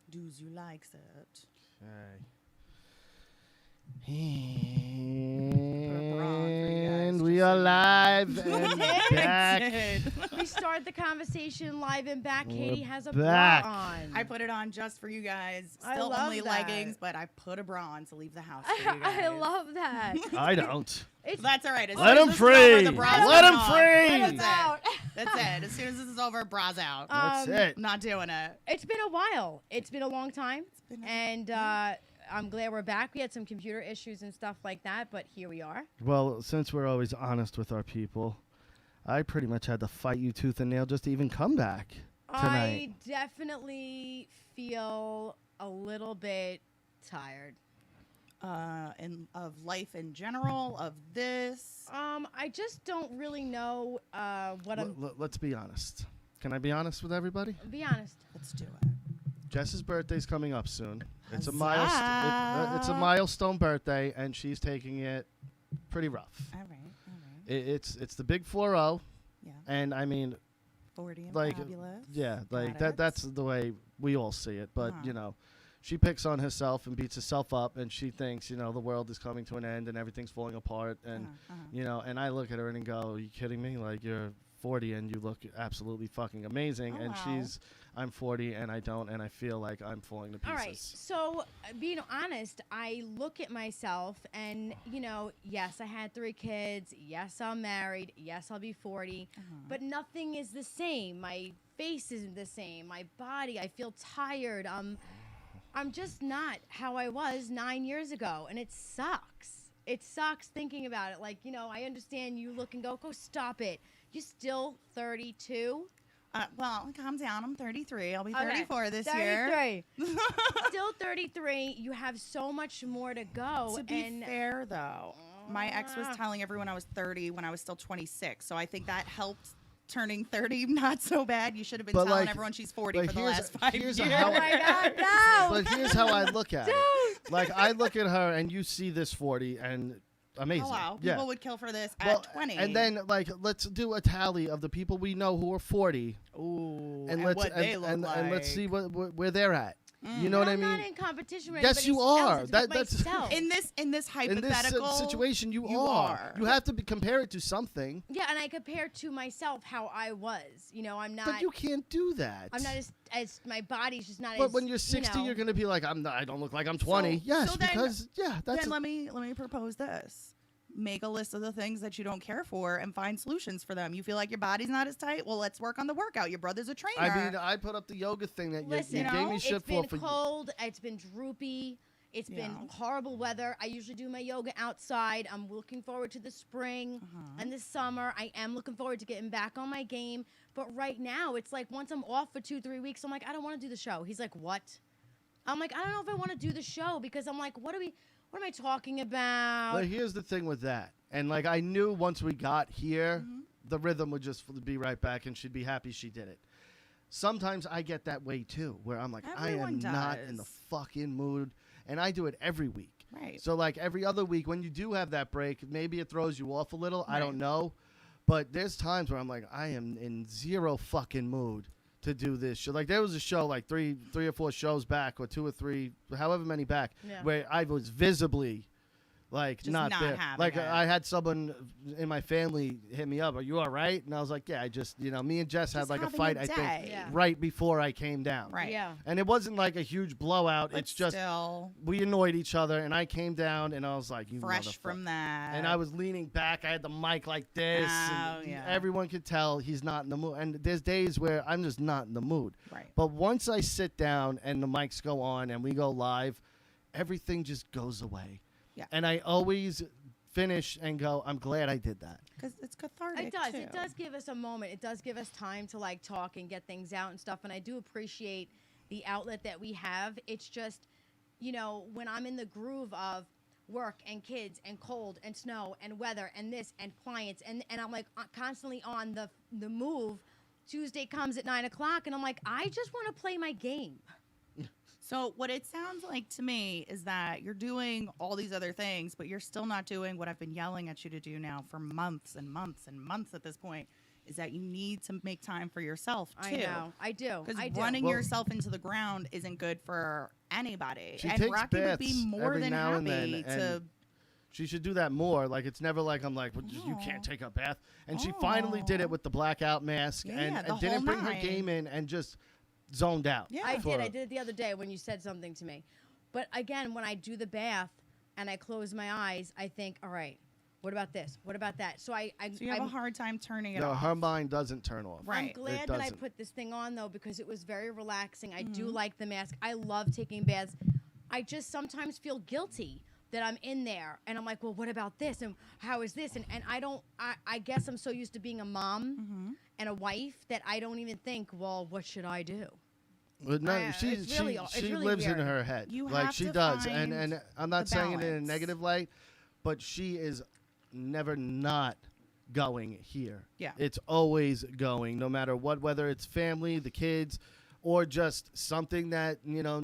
Does you likes it? Okay. bra on for you guys, And just we so are you know. live and back. We start the conversation live and back. We're Katie has a back. bra on. I put it on just for you guys. I Still love only that. leggings, but I put a bra on to leave the house for you guys. I love that. I don't. It's That's all right. As Let soon as him this is over, free. the bra's Let going him off. free. Let us out. That's it. As soon as this is over, bra's out. That's it. Not doing it. It's been a while. It's been a long time. been a- And I'm glad we're back. We had some computer issues and stuff like that, but here we are. Well, since we're always honest with our people, I pretty much had to fight you tooth and nail just to even come back tonight. I definitely feel a little bit tired. Of life in general, of this. I just don't really know what Let's be honest. Can I be honest with everybody? Be honest. Let's do it. Jess's birthday's coming up soon. It's a Huzzah. it's a milestone birthday, and she's taking it pretty rough. All right. It's the big 4-0, Yeah. and I mean, 40 and like, fabulous. yeah, like Got it. that's the way we all see it. But Uh-huh. you know, she picks on herself and beats herself up, and she thinks, you know, the world is coming to an end and everything's falling apart, and you know, and I look at her and go, "Are you kidding me? Like, you're 40 and you look absolutely fucking amazing." Oh, and wow. I'm 40 and I don't, and I feel like I'm falling to pieces. All right. So, being honest, I look at myself and, you know, yes, I had 3 kids. Yes, I'm married. Yes, I'll be 40. But nothing is the same. My face isn't the same. My body, I feel tired. I'm just not how I was 9 years ago, and it sucks. It sucks thinking about it. Like, you know, I understand you look and go stop it. You're still 32. Well, calm down. I'm 33. I'll be Okay. 34 this year. 33. Still 33. You have so much more to go. To be and fair, though, my ex was telling everyone I was 30 when I was still 26. So I think that helped turning 30 not so bad. You should have been But, telling like- everyone she's 40 but for the here's- last 5 here's years. how- oh my God, no! But here's how I look at it. Dude. Like, I look at her and you see this 40 and amazing. Oh, wow. Yeah. People would kill for this Well, at 20. and then, like, let's do a tally of the people we know who are 40, Ooh, and what let's they look like. and let's see where they're at. You know what I I'm mean? not in competition with Yes, you anybody are. else. It's with That's- myself. in this In this hypothetical situation, you you are. You have to compare it to something, Yeah, and I compare to myself how I was. You know, I'm not. but you can't do that. I'm not as my body's just not But as. when you're 60, you know, you're gonna be like, I don't look like I'm 20. Yes, so then- because that's. Then let me propose this. Make a list of the things that you don't care for and find solutions for them. You feel like your body's not as tight? Well, let's work on the workout. Your brother's a trainer. I mean, I put up the yoga thing that Listen, you gave me it's shit been for. cold. It's been droopy. It's been Yeah. horrible weather. I usually do my yoga outside. I'm looking forward to the spring and the summer. I am looking forward to getting back on my game. But right now, it's like once I'm off for 2-3 weeks, I'm like, I don't want to do the show. He's like, what? I'm like, I don't know if I want to do the show because I'm like, what am I talking about? But here's the thing with that, and like I knew once we got here, the rhythm would just be right back, and she'd be happy she did it. Sometimes I get that way too, where I'm like, I am Everyone not in the does. fucking mood, and I do it every week. Right. So like every other week, when you do have that break, maybe it throws you off a little. I Right. don't know, but there's times where I'm like, I am in zero fucking mood to do this show. Like there was a show like three or four shows back, or 2 or 3, however many back, Yeah. where I was visibly like Just not not there. having Like it. I had someone in my family hit me up, "Are you all right?" And I was like, "Yeah, I just, you know, me and Jess had Just like a having fight, a I think, day. Yeah. right before I came down." Right. Yeah. And it wasn't like a huge blowout. But it's just still we annoyed each other, and I came down, and I was like, "You fresh motherfucker." from that. And I was leaning back. I had the mic like this. Oh, and yeah. Everyone could tell he's not in the mood. And there's days where I'm just not in the mood. Right. But once I sit down and the mics go on and we go live, everything just goes away. Yeah. And I always finish and go, I'm glad I did that. Because it's cathartic. It does. Too. It does give us a moment. It does give us time to like talk and get things out and stuff. And I do appreciate the outlet that we have. It's just, you know, when I'm in the groove of work and kids and cold and snow and weather and this and clients and I'm like constantly on the move. Tuesday comes at 9 o'clock and I'm like, I just want to play my game. So what it sounds like to me is that you're doing all these other things, but you're still not doing what I've been yelling at you to do now for months and months and months at this point, is that you need to make time for yourself too. I know. I do. Because I do. running Well, yourself into the ground isn't good for anybody. She And takes Rocky would be baths more every than now and happy then, to. and she should do that more. Like, it's never like I'm like, well, you can't take a bath. And she finally did it with the blackout mask Yeah, and the didn't whole bring her nine. game in and just zoned out. Yeah. I for- did. I did it the other day when you said something to me. But again, when I do the bath and I close my eyes, I think, all right, what about this? What about that? So So you have a hard time turning it No, off. her mind doesn't turn off. Right. I'm It glad that I doesn't. put this thing on, though, because it was very relaxing. I Mm-hmm. do like the mask. I love taking baths. I just sometimes feel guilty that I'm in there. And I'm like, well, what about this? And how is this? And I guess I'm so used to being a mom Mm-hmm. and a wife that I don't even think, well, what should I do? But no, It's she really lives in weird. her head. You like have she to does. find And I'm not the saying it in a balance. negative light, but she is never not going here. Yeah. It's always going, no matter what, whether it's family, the kids, or just something that,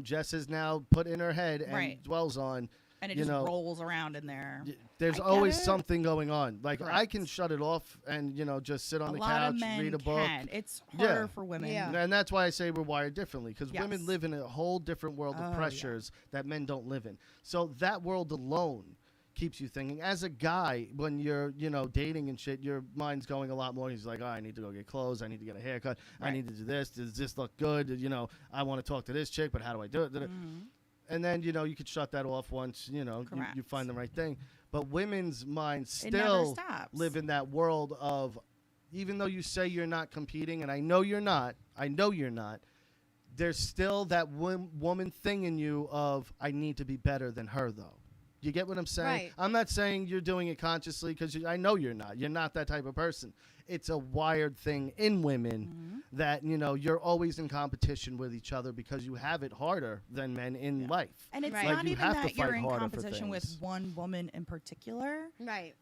Jess has now put in her head and Right. dwells on. And it you just know, rolls around in there. There's I get always it. something going on. Like, I Correct. can shut it off and, just sit on A the lot couch, of men read a book. can. It's Yeah. harder for women. Yeah. And that's why I say we're wired differently, because women Yes. live in a whole different world Oh, of yeah. pressures that men don't live in. So that world alone keeps you thinking. As a guy, when you're, dating and shit, your mind's going a lot more. He's like, oh, I need to go get clothes. I need to get a haircut. I Right. need to do this. Does this look good? I want to talk to this chick, but how do I do it? Mhm. And then, you could shut that off once, you Correct. find the right thing. But women's minds It never still stops. live in that world of, even though you say you're not competing, and I know you're not, there's still that woman thing in you of, I need to be better than her, though. You get what I'm saying? Right. I'm not saying you're doing it consciously, because I know you're not. You're not that type of person. It's a wired thing in women that, you're always in competition with each other because you have it harder than men in life. And it's Right. not Like, you even have to that you're fight in harder for competition with things. one woman in particular. Right.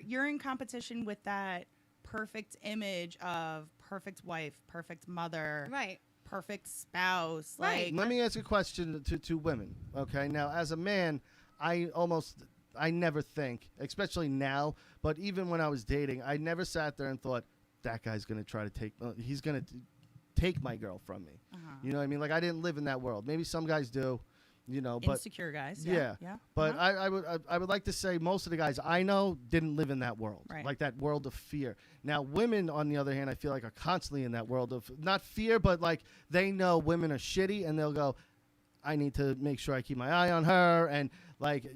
You're in competition with that perfect image of perfect wife, perfect mother, Right. perfect spouse. Right. Like Let me ask a question to women. Okay, now as a man, I never think, especially now, but even when I was dating, I never sat there and thought, that guy's gonna try to he's gonna take my girl from me. You know what I mean? Like, I didn't live in that world. Maybe some guys do, but insecure guys. Yeah. But Uh-huh. I would like to say most of the guys I know didn't live in that world, Right. like that world of fear. Now, women, on the other hand, I feel like are constantly in that world of not fear, but like they know women are shitty, and they'll go, I need to make sure I keep my eye on her, and like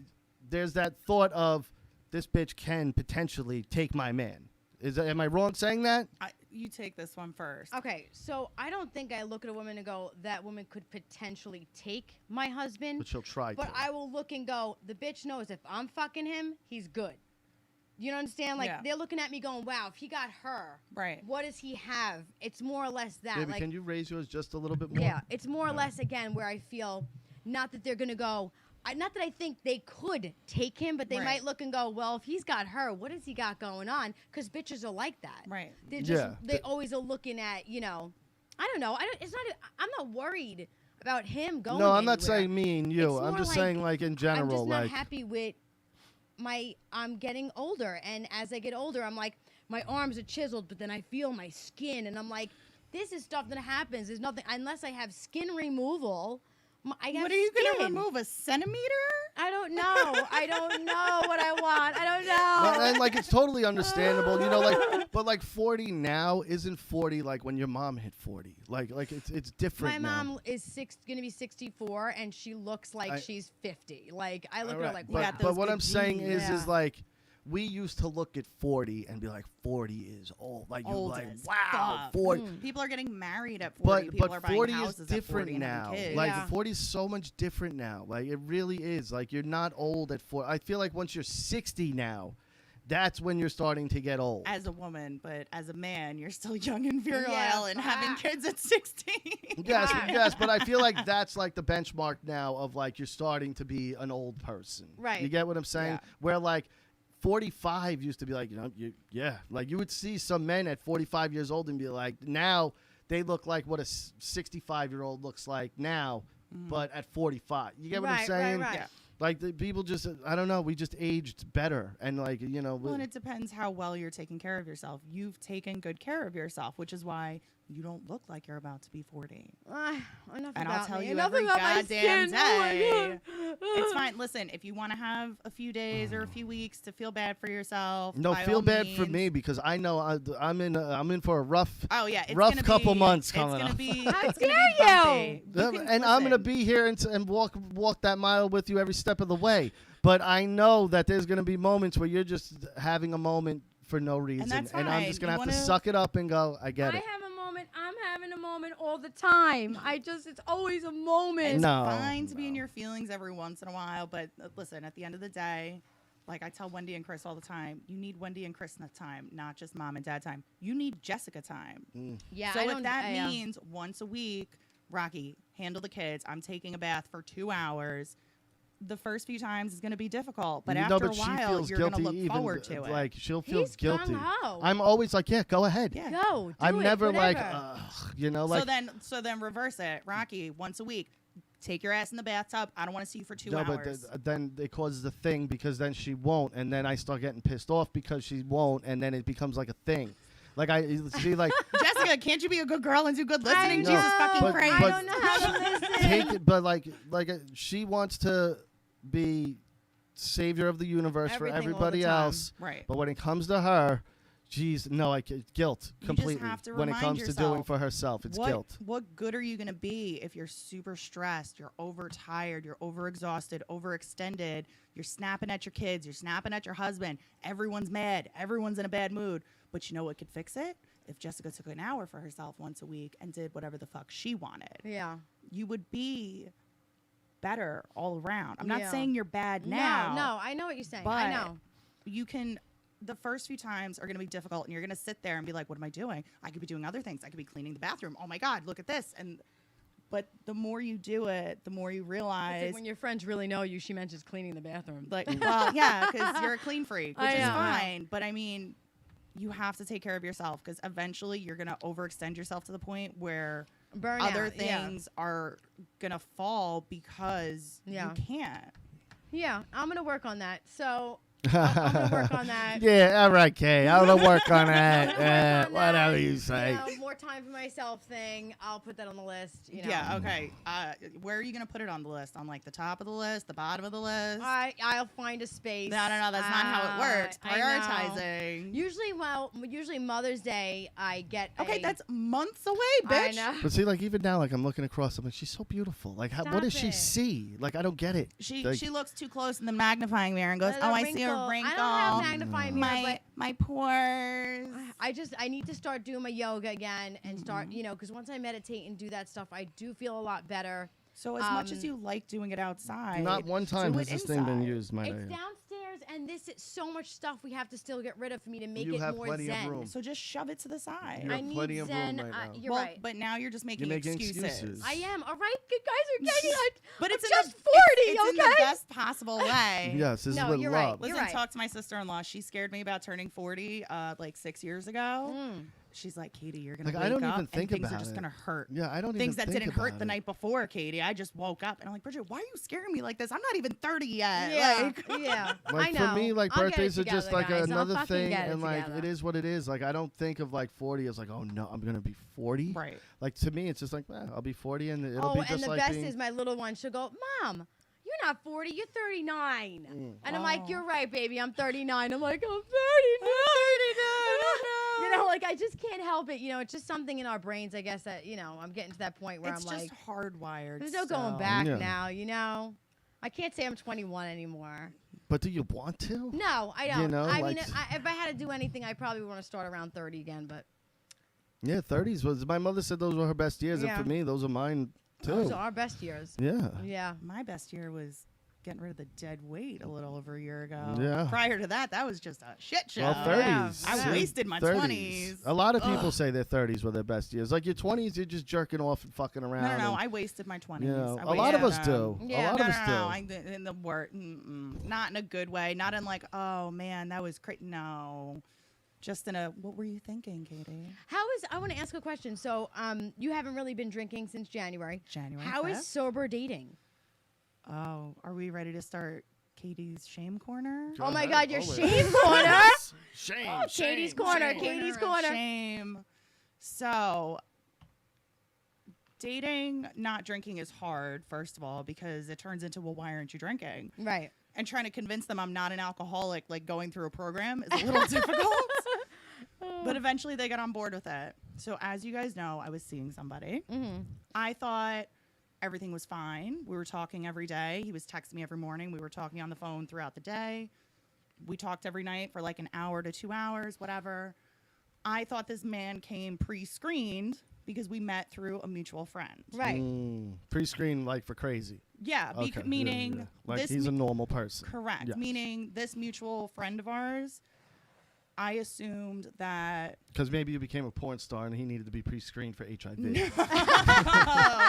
there's that thought of, this bitch can potentially take my man. Am I wrong saying that? You take this one first. Okay, so I don't think I look at a woman and go, that woman could potentially take my husband. But she'll try But to. I will look and go, the bitch knows if I'm fucking him, he's good. You know understand? Like, Yeah. they're looking at me going, wow, if he got her, Right. what does he have? It's more or less that. Baby, like, can you raise yours just a little bit more? yeah, it's more or less, again, where I feel, not that they're going to go, not that I think they could take him, but they Right. might look and go, well, if he's got her, what has he got going on? Because bitches are like that. Right. They're just, Yeah. they always are looking at, I don't know. I'm not worried about him going No, I'm not anywhere. saying me and you. It's I'm more just like, saying, like, in general, I'm just not like. happy with I'm getting older, and as I get older, I'm like, my arms are chiseled, but then I feel my skin, and I'm like, this is stuff that happens. There's nothing unless I have skin removal. I got What are you going to skin. remove? A centimeter? I don't know. I don't know what I want. I don't know. And like, it's totally understandable, like, but like 40 now isn't 40 like when your mom hit 40. Like it's different My now. mom is going to be 64, and she looks like she's 50. Like, I look at her Alright, like, but, wow. got but those what good I'm saying genes. is like, we used to look at 40 and be like, 40 is old. Like, you're Old like, as wow, fuck. 40. People are getting married at 40. People are But buying 40 is houses different at 40 and having now. kids. Like, Yeah. 40 is so much different now. Like, it really is. Like, you're not old at 40. I feel like once you're 60 now, that's when you're starting to get old. As a woman, but as a man, you're still young and virile Yeah. and having kids at 16. Yes, Right. yes, but I feel like that's like the benchmark now of like you're starting to be an old person. Right. You get what I'm saying? Yeah. Where like 45 used to be like, like you would see some men at 45 years old and be like, now they look like what a 65-year-old looks like now, but at 45. You get what I'm Right, saying? right. Yeah. Like the people just, I don't know, we just aged better, and like Well, and it depends how well you're taking care of yourself. You've taken good care of yourself, which is why you don't look like you're about to be 40. Enough And about I'll tell me. you Enough every about my goddamn skin. Oh my day. God. It's fine. Listen, if you want to have a few days or a few weeks to feel bad for yourself, no, by feel all bad for means. me because I know I'm in for a rough. Oh yeah, it's rough gonna couple be, months it's coming gonna up. be. How It's gonna dare be bumpy. You can- And I'm gonna listen, be here and walk that mile with you every step of the way. But I know that there's gonna be moments where you're just having a moment for no reason, that's and I'm just fine. gonna You have to wanna- suck it up and go. I get I it. have a moment. I'm having a moment all the time. It's always a moment. It's No, fine to be in no. your feelings every once in a while, but listen, at the end of the day, like I tell Wendy and Chris all the time, you need Wendy and Chris time, not just mom and dad time. You need Jessica time. Yeah, So I if don't, that means once a week, Rocky, handle the kids. I'm taking a bath for 2 hours. The first few times is going to be difficult, but after a she while, feels you're going to guilty look forward to it. Like she'll feel He's guilty. gung-ho. I'm always like, yeah, go ahead. Yeah. Go. Do I'm it, never like, whatever. like. So then reverse it, Rocky. Once a week, take your ass in the bathtub. I don't want to see you for 2 No, but hours. then it causes a thing because then she won't, and then I start getting pissed off because she won't, and then it becomes like a thing. Like I see, like Jessica, can't you be a good girl and do good listening? know, Jesus fucking but- Christ. I but- don't know how to listen. take it, but like she wants to be savior of the universe Everything for all the everybody time. else. Right. But when it comes to her, geez, no, guilt You just completely. have to When it remind comes to doing yourself, for herself, it's what, guilt. What good are you going to be if you're super stressed, you're overtired, you're overexhausted, overextended, you're snapping at your kids, you're snapping at your husband, everyone's mad, everyone's in a bad mood. But you know what could fix it? If Jessica took an hour for herself once a week and did whatever the fuck she wanted. Yeah. You would be better all around. I'm not Yeah. saying you're bad now. No, I know what you're saying. But I know. you can, the first few times are going to be difficult, and you're going to sit there and be like, what am I doing? I could be doing other things. I could be cleaning the bathroom. Oh my God, look at this. But the more you do it, the more you It's realize, like when your friends really know you, she mentions cleaning the bathroom. like, well, yeah, because you're a clean freak, which I is know. fine. But I mean, you have to take care of yourself because eventually you're going to overextend yourself to the point where Burnout. other things are going to fall because Yeah. you can't. Yeah, I'm going to work on that. So I'm going to work on that. Yeah, all right, Kay. I'm gonna work on that. I'm gonna work on Whatever that, you say. more time for myself thing. I'll put that on the list. You know. Yeah, okay. Where are you going to put it on the list? On like the top of the list, the bottom of the list? I'll find a space. No, that's not how it works. I know. Prioritizing. Usually Mother's Day, I get Okay, a, that's months away, I bitch. know. But see, like even now, like I'm looking across, I'm like, she's so beautiful. Like, what does Stop she it. see? Like, I don't get it. She Like, she looks too close in the magnifying mirror and goes, There's "Oh, a I see a wrinkle. I don't have magnifying mirror, my pores." but I need to start doing my yoga again and start, because once I meditate and do that stuff, I do feel a lot better. So as much as you like doing it outside, not one time do has it this thing been inside. used, might It's I? downstairs, and this is so much stuff we have to still get rid of for me to make You it have more plenty of zen. room. So just shove it to the side. You I have need plenty of room zen. right now. You're well, right. but now you're just making, making excuses. excuses. I am. All right, you guys are getting it. But it's I'm in just the, 40, it's in the okay? best possible way. Yes, this No, is what you're love. right. Listen, You're right. talk to my sister-in-law. She scared me about turning 40 like 6 years ago. She's like, Katie, you're gonna Like, wake I don't up even and think things are about just it. gonna hurt. Yeah, I don't Things even that think didn't hurt about the it. night before, Katie. I just woke up and I'm like, Bridget, why are you scaring me like this? I'm not even 30 yet. Yeah, Like, yeah. Like I know. for me, like I'll get it birthdays are just together, like guys. I'll another fucking thing, get it and like together. it is what it is. Like I don't think of like 40 as like, oh no, I'm gonna be 40. right. Like to me, it's just like, I'll be 40, and it'll be just and the like best being. is my little one. She'll go, Mom, you're not 40, you're 39. And I'm like, Oh. you're right, baby, I'm 39. I'm like, I'm 39. Like I just can't help it. It's just something in our brains, I guess, that, I'm getting to that point where It's I'm just like, hardwired. there's no going still. back Yeah. now, I can't say I'm 21 anymore. But do you want to? No, I don't. know, I like- mean, if I had to do anything, I probably want to start around 30 again, but Yeah, 30s was. My mother said those were her best years, Yeah. and for me, those are mine too. those are our best years. Yeah. Yeah. My best year was getting rid of the dead weight a little over a year ago. Yeah. Prior to that was just a shit show. Well, 30s. I Yeah. wasted my 20s. A lot of people say their 30s were their best years. Like your 20s, you're just jerking off and fucking around. No, and, I wasted my 20s. you know, I a lot of us wasted do. them. Yeah. A lot No, of us do. I, in the word, not in a good way. Not in like, oh man, that was crazy. No, just in a, what were you thinking, Katie? I want to ask a question. So, you haven't really been drinking since January. January How is 5th? sober dating? Oh, are we ready to start Katie's shame corner? Oh my ahead, God, your always. shame corner. Shame. Oh, Katie's shame, corner. shame. Katie's of corner. Shame. So, dating, not drinking is hard, first of all, because it turns into, well, why aren't you drinking? Right. And trying to convince them I'm not an alcoholic, like going through a program, is a little difficult. But eventually they got on board with it. So, as you guys know, I was seeing somebody. Mm-hmm. I thought everything was fine. We were talking every day. He was texting me every morning. We were talking on the phone throughout the day. We talked every night for like an hour to 2 hours, whatever. I thought this man came pre-screened because we met through a mutual friend. Right. Pre-screen like for crazy. Yeah, Okay. meaning Like this he's a normal person. correct. Yes. Meaning this mutual friend of ours, I assumed that Because maybe you became a porn star and he needed to be pre-screened for HIV. no,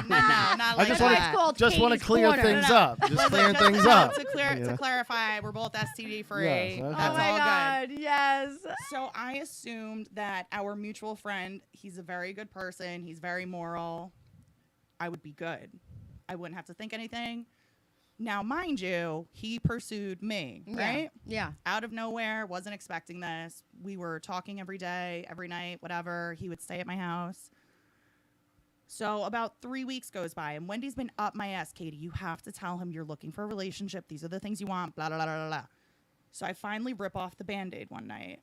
not like just That's wanna- why that. it's called Just want to Katie's clear corner. things No, no. up. Just clearing things up. To clarify, we're both STD free. Yes, okay. That's Oh my all good. God, yes. So I assumed that our mutual friend, he's a very good person. He's very moral. I would be good. I wouldn't have to think anything. Now, mind you, he pursued me, right? Yeah. Out of nowhere, wasn't expecting this. We were talking every day, every night, whatever. He would stay at my house. So about 3 weeks goes by, and Wendy's been up my ass. Katie, you have to tell him you're looking for a relationship. These are the things you want, blah, blah, blah, blah, blah. So I finally rip off the Band-Aid one night,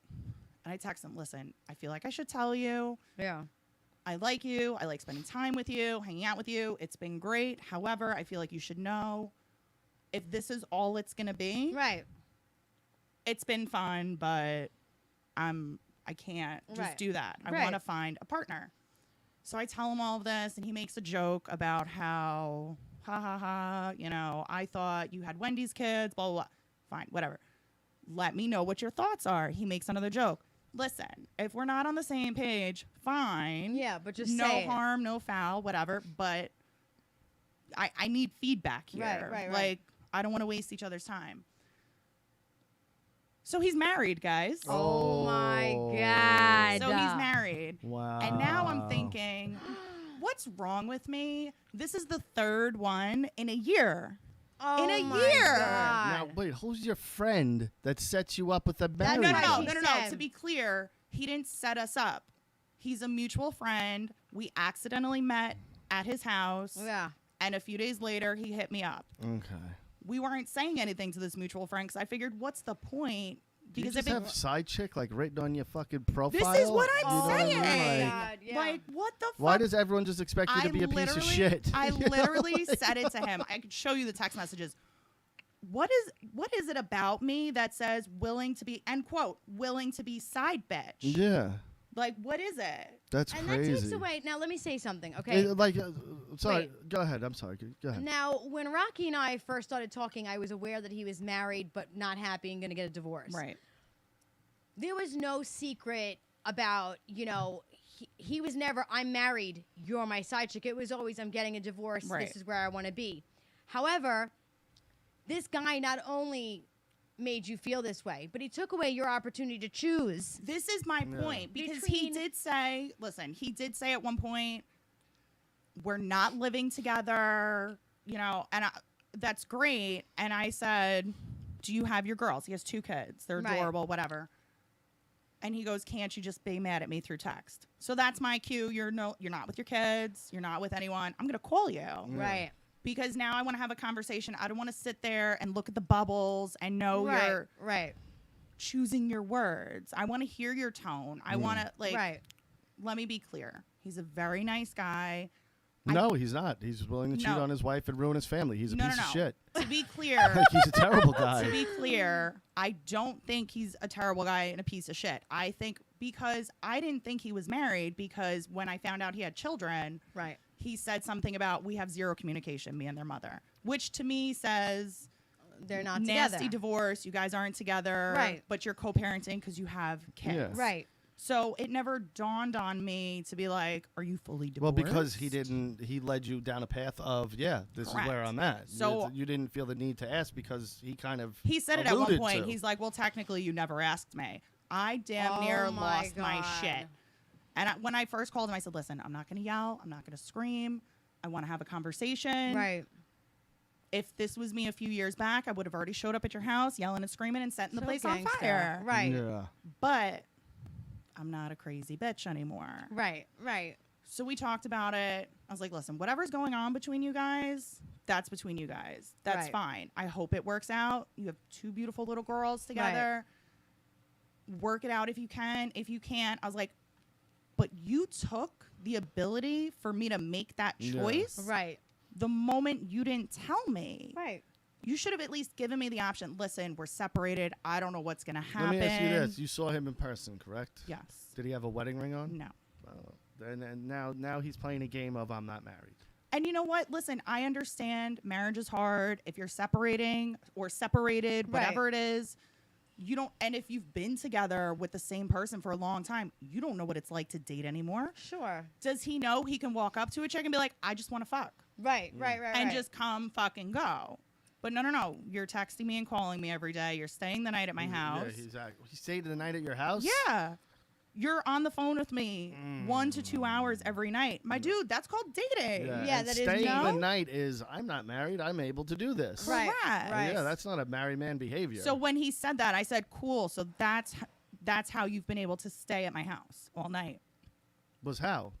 and I text him, listen, I feel like I should tell you. Yeah. I like you. I like spending time with you, hanging out with you. It's been great. However, I feel like you should know if this is all it's going to be. Right. It's been fun, but I can't just Right. do that. I Right. want to find a partner. So I tell him all of this, and he makes a joke about how, ha ha ha, I thought you had Wendy's kids, blah, blah, blah. Fine, whatever. Let me know what your thoughts are. He makes another joke. Listen, if we're not on the same page, fine. Yeah, but just no say it. harm, no foul, whatever. But I need feedback here. Right. Like, I don't want to waste each other's time. So he's married, guys. Oh my God. So he's married. Wow. And now I'm thinking, what's wrong with me? This is the third one in a year. Oh in a my year. God. Now, wait, who's your friend that sets you up with a That's marriage? why she No. said- To be clear, he didn't set us up. He's a mutual friend. We accidentally met at his house. Yeah. And a few days later, he hit me up. Okay. We weren't saying anything to this mutual friend because I figured, what's the point? Do you Because just if have it, side chick like written on your fucking profile? this is what I'm Oh my saying. God, yeah. Like, what the fuck? Why does everyone just expect you to be a piece of shit? I You know? literally said it to him. I could show you the text messages. What is it about me that says willing to be, end quote, willing to be side bitch? Yeah, Like, what is it? that's And crazy. that takes away. Now, let me say something, okay? Sorry, Wait. go ahead. I'm sorry. Go ahead. Now, when Rocky and I first started talking, I was aware that he was married but not happy and going to get a divorce. Right. There was no secret about, he was never, I'm married, you're my side chick. It was always, I'm getting a divorce, Right. this is where I want to be. However, this guy not only made you feel this way, but he took away your opportunity to choose. This is my Yeah. point because he Between- did say, listen, he did say at one point, we're not living together, and that's great. And I said, do you have your girls? He has 2 kids. They're Right. adorable, whatever. And he goes, can't you just be mad at me through text? So that's my cue. You're not with your kids. You're not with anyone. I'm going to call you. Right. Because now I want to have a conversation. I don't want to sit there and look at the bubbles and know you're Right. choosing your words. I want to hear your tone. I want to, Right. let me be clear. He's a very nice guy. No, he's not. He's willing to cheat No. on his wife and ruin his family. He's a No, piece no, of no. shit. To be clear, Like, he's a terrible to guy. be clear, I don't think he's a terrible guy and a piece of shit. I think because I didn't think he was married because when I found out he had children, Right. he said something about we have zero communication, me and their mother, which to me says They're not nasty together. divorce. You guys aren't together, Right. but you're co-parenting because you have kids. Yeah. Right. So it never dawned on me to be like, are you fully Well, divorced? because he led you down a path of, this is where Correct. I'm at. So- you didn't feel the need to ask because he kind of He said it at one alluded point. to. He's like, well, technically, you never asked me. I damn Oh near my lost my God. shit. And when I first called him, I said, listen, I'm not going to yell. I'm not going to scream. I want to have a conversation. Right. If this was me a few years back, I would have already showed up at your house yelling and screaming and setting the So place on gangster. fire. Right. Yeah. But I'm not a crazy bitch anymore. Right. Right. So we talked about it. I was like, listen, whatever's going on between you guys, that's between you guys. That's Right. fine. I hope it works out. You have 2 beautiful little girls together. Work it out if you can. If you can't, I was like, but you took the ability for me to make that Yeah. choice Right. the moment you didn't tell me. Right. You should have at least given me the option. Listen, we're separated. I don't know what's going to happen. Let me ask you this. You saw him in person, correct? Yes. Did he have a wedding ring on? No. And now he's playing a game of I'm not married. And you know what? Listen, I understand marriage is hard. If you're separating or separated, Right. whatever it is, you don't. And if you've been together with the same person for a long time, you don't know what it's like to date anymore. Sure. Does he know he can walk up to a chick and be like, I just want to fuck? Right. Right. Right. And right. just come fucking go. But no. You're texting me and calling me every day. You're staying the night at my house. Yeah, he stayed the night at your house? Yeah. You're on the phone with me 1 to 2 hours every night. My dude, that's called dating. Yeah, and that is staying no. the night is I'm not married. I'm able to do this. Right. Correct. Right. Yeah, that's not a married man behavior. So when he said that, I said, cool. So that's how you've been able to stay at my house all night was how?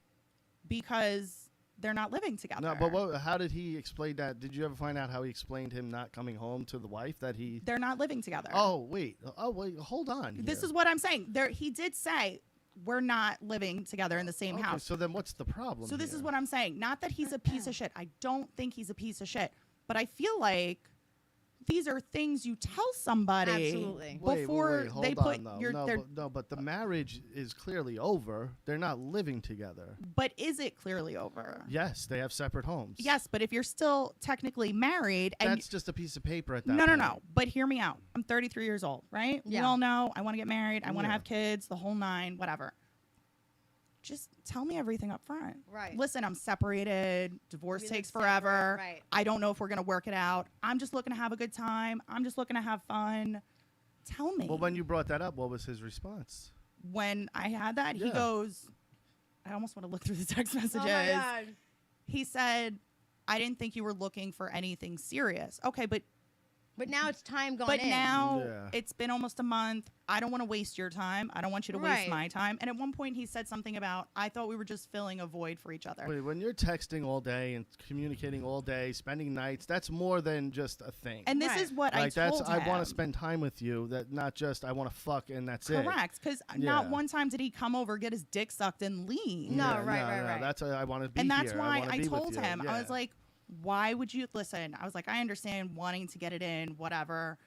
because they're not living together. No, but how did he explain that? Did you ever find out how he explained him not coming home to the wife that he? They're not living together. Oh wait, hold on. This here. is what I'm saying. He did say we're not living together in the same Okay, house. So then what's the problem? So this here? is what I'm saying. Not that he's a piece of shit. I don't think he's a piece of shit. But I feel like these are things you tell somebody Absolutely. before Wait, hold they put on, though. your. But the marriage is clearly over. They're not living together. But is it clearly over? Yes, they have separate homes. Yes, but if you're still technically married and That's just a piece of paper at that no, point. no. But hear me out. I'm 33 years old, right? We Yeah. all know I want to get married. I want to Yeah. have kids, the whole 9, whatever. Just tell me everything up front. Right. Listen, I'm separated. Divorce We takes live forever. separate, right. I don't know if we're going to work it out. I'm just looking to have a good time. I'm just looking to have fun. Tell me. Well, when you brought that up, what was his response? When I had that, he Yeah. goes, I almost want to look through the text messages. Oh my God. He said, I didn't think you were looking for anything serious. Okay, but But now it's time going But in. now Yeah. it's been almost a month. I don't want to waste your time. I don't want you to waste Right. my time. And at one point, he said something about, I thought we were just filling a void for each other. Wait, when you're texting all day and communicating all day, spending nights, that's more than just a thing. And this Right. is what like I told him. I want to spend time with you. That not just I want to fuck and that's it. Correct. Because Yeah. not one time did he come over, get his dick sucked, and leave. No, right. That's I want to be And that's here. why wanna I be with told you. him, I Yeah. was like, why would you listen? I was like, I understand wanting to get it in, whatever.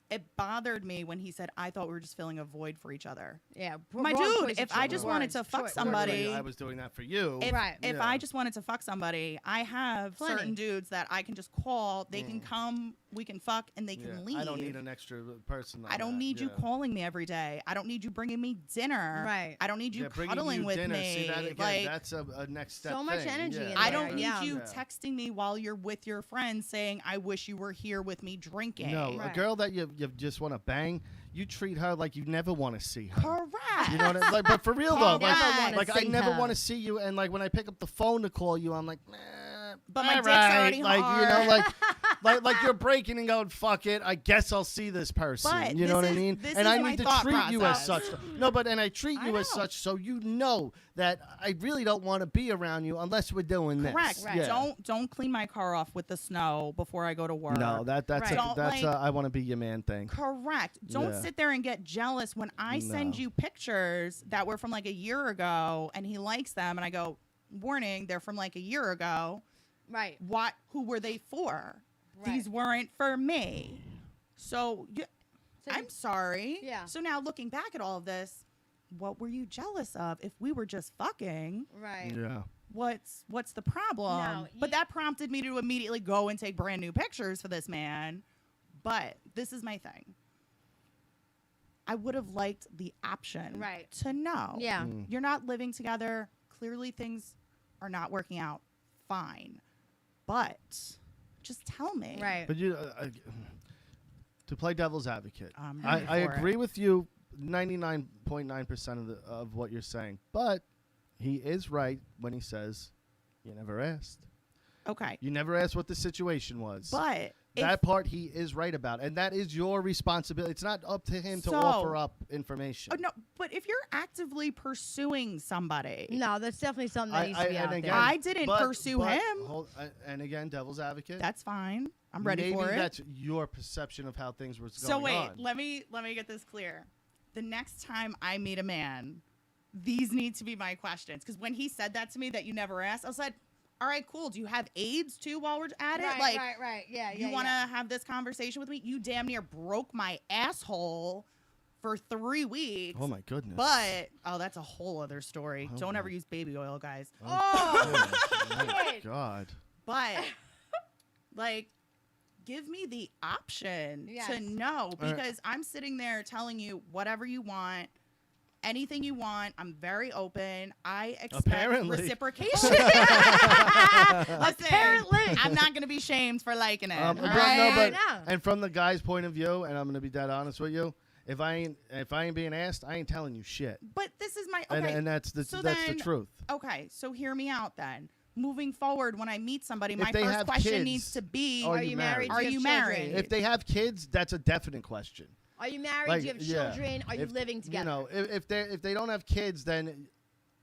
It bothered me when he said, I thought we were just filling a void for each other. Yeah. My wrong dude, choice if of I just wanted words. to fuck Choice- somebody- I was doing that for you. If, Right. if Yeah. I just wanted to fuck somebody, I have Plenty. certain dudes that I can just call. They can come, we can fuck, and they Yeah. can leave. I don't need an extra person. I don't need you calling me every day. I don't need you bringing me dinner. Right. I don't need you bringing cuddling you with dinner. me. See that again? Like, That's a next step. So much thing. energy Yeah. in I there, don't need yeah. you Yeah. texting me while you're with your friends saying, I wish you were here with me drinking. No, Right. a girl that you just want to bang, you treat her like you never want to see her. Correct. You know what I mean? Like, but for real though, Correct. like I See never her. want to see you, and like when I pick up the phone to call you, I'm like, But my all dick's right. already like hard. you know, like you're breaking and going, fuck it. I guess I'll see this person. But you know this what I is- mean? this And is I my need to thought treat you as process. such. No, but and I treat I you as know. such, so you know that I really don't want to be around you unless we're doing Correct. this. Right. Yeah. Don't clean my car off with the snow before I go to work. No, that's Right. Don't, like- I want to be your man thing. Correct. Don't Yeah. sit there and get jealous when I send No. you pictures that were from like a year ago and he likes them and I go, warning, they're from like a year ago. Right. What? Who were they for? Right. These weren't for me. So So I'm sorry. Yeah. So now looking back at all of this, what were you jealous of? If we were just fucking, Right. Yeah. what's the problem? No, But you- that prompted me to immediately go and take brand new pictures for this man. But this is my thing. I would have liked the option Right. to know. Yeah. You're not living together. Clearly things are not working out. Fine. But just tell me. Right. But you, to play devil's advocate, I'm I ready for it. agree with you 99.9% of what you're saying. But he is right when he says, you never asked. Okay. You never asked what the situation was. But that part he is right about, and that is your responsibility. It's not up to him to So- offer up information. oh, no, but if you're actively pursuing somebody, No, that's definitely something that needs to be out again, there. I didn't pursue him. And again, devil's advocate. that's fine. I'm ready Maybe for it. that's your perception of how things were going So wait, on. let me get this clear. The next time I meet a man, these need to be my questions. Because when he said that to me, that you never asked, I said, "All right, cool. Do you have AIDS too? While we're at it, Right. Yeah, you want to have this conversation with me? You damn near broke my asshole for 3 weeks. Oh my goodness. But that's a whole other story. Oh Don't my- ever use baby oil, guys. Oh, my God. But like, give me the option Yes. to know, right. because I'm sitting there telling you whatever you want, anything you want. I'm very open. I expect Apparently. reciprocation. Listen, Apparently. I'm not gonna be shamed for liking it. all But right? No. and from the guy's point of view, and I'm gonna be dead honest with you, if I ain't being asked, I ain't telling you shit. But this is my okay. And that's the so that's the then- truth. Okay, so hear me out then. Moving forward, when I meet somebody, If my they first have question kids, needs to be: are Are you you married? married? Are Do you have children? married? If they have kids, that's a definite question. Are you married? Like, Do you have yeah. children? Are you If- living together? You know, if they don't have kids, then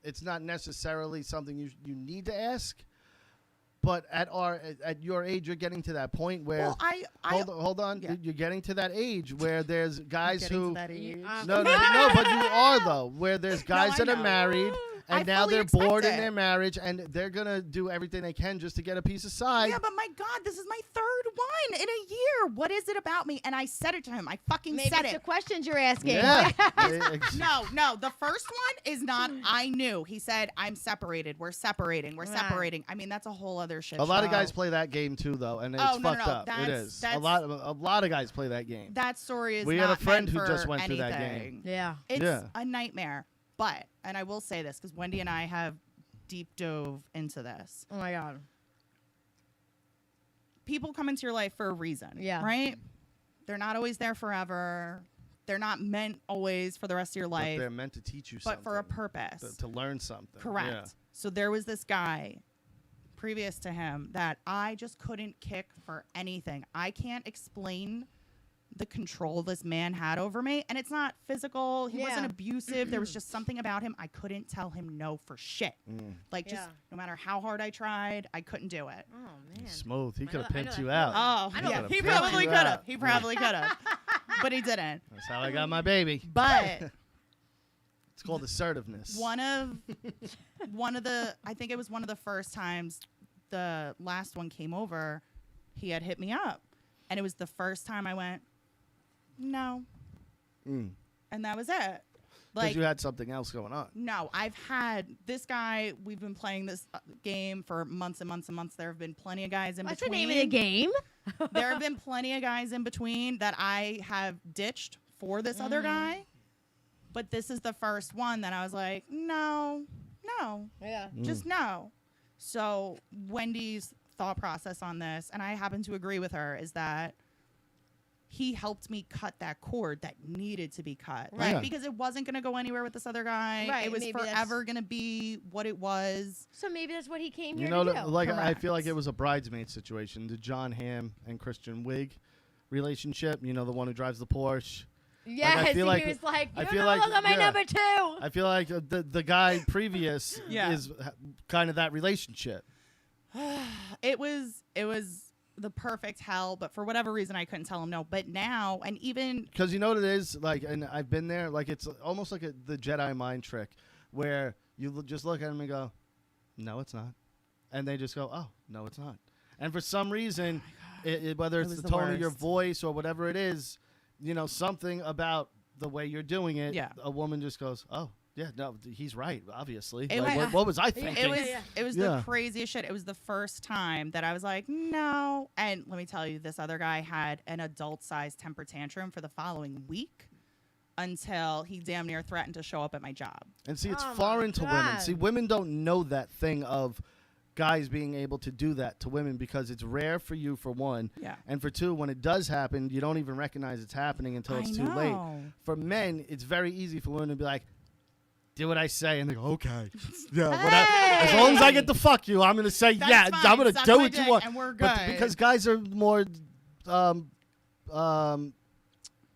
it's not necessarily something you need to ask. But at your age, you're getting to that point where well, I hold on, yeah. you're getting to that age where there's guys getting to who that age. no, but you are though, where there's guys I that are know. married I and now fully they're expect bored in it. their marriage and they're gonna do everything they can just to get a piece of side. Yeah, but my God, this is my third one in a year. What is it about me? And I said it to him. I fucking Maybe said it's the it. questions you're asking. Yeah. No. The first one is not. I knew. He said, "I'm separated. We're separating. We're Right. separating." I mean, that's a whole other shit. A lot of show. guys play that game too, though, and it's Oh, no, fucked no, up. It that's- is. that's- A lot of guys play that game. That story is. We not had a friend meant who for just went through that game. anything. Yeah. It's Yeah. a nightmare. But, and I will say this because Wendy and I have deep dove into this. Oh my God. People come into your life for a reason. Yeah. Right? They're not always there forever. They're not meant always for the rest of your But life, they're meant to teach you something. but for a purpose. To learn something. Correct. Yeah. So there was this guy previous to him that I just couldn't kick for anything. I can't explain the control this man had over me. And it's not physical. He wasn't Yeah. abusive. There was just something about him. I couldn't tell him no for shit. Like, just Yeah. no matter how hard I tried, I couldn't do it. Oh man. Smooth. He I could know- have I know pimped that you feeling. out. Oh, I know yeah. the He feeling. probably could have. Out. He probably could have. But he didn't. That's how I got my baby. But It's called assertiveness. one of the I think it was one of the first times the last one came over, he had hit me up, and it was the first time I went no, Mm. and that was it. Because Like, you had something else going on. no, I've had this guy. We've been playing this game for months and months and months. There have been plenty of guys in What's the between. name of the game? There have been plenty of guys in between that I have ditched for this other guy, but this is the first one that I was like, no, Yeah. just no. So Wendy's thought process on this, and I happen to agree with her, is that he helped me cut that cord that needed to be cut. Right. Yeah. Because it wasn't going to go anywhere with this other guy. Right, It was maybe that's- forever going to be what it was. So maybe that's what he came You here know, to do. like I Correct. feel like it was a bridesmaid situation. The John Hamm and Christian Wiig relationship. You know, the one who drives the Porsche. Yes, feel and like- he was like, I "You're feel no like- longer my yeah. number two." I feel like the guy previous Yeah. is kind of that relationship. It was the perfect hell, but for whatever reason I couldn't tell him no. But now, and even Because you know what it is, like, and I've been there, like, it's almost like the Jedi mind trick, where you just look at them and go, no, it's not. And they just go, oh, no, it's not. And for some reason, whether It it's was the the tone of your worst. voice or whatever it is, you know, something about the way you're doing it, Yeah. a woman just goes, oh, yeah, no, he's right, obviously. It Like, was- what was I thinking? it was Yeah. the craziest shit. It was the first time that I was like, no. And let me tell you, this other guy had an adult-sized temper tantrum for the following week until he damn near threatened to show up at my job. And see, it's Oh my foreign to women. God. See, women don't know that thing of guys being able to do that to women because it's rare for you, for one. Yeah. And for two, when it does happen, you don't even recognize it's happening until it's too late. For men, it's very easy for women to be like, do what I say, and they go, okay. Yeah, as long as I get to fuck you, I'm gonna say That's yeah. fine. I'm gonna Suck do my what you dick want. and we're But good. because guys are more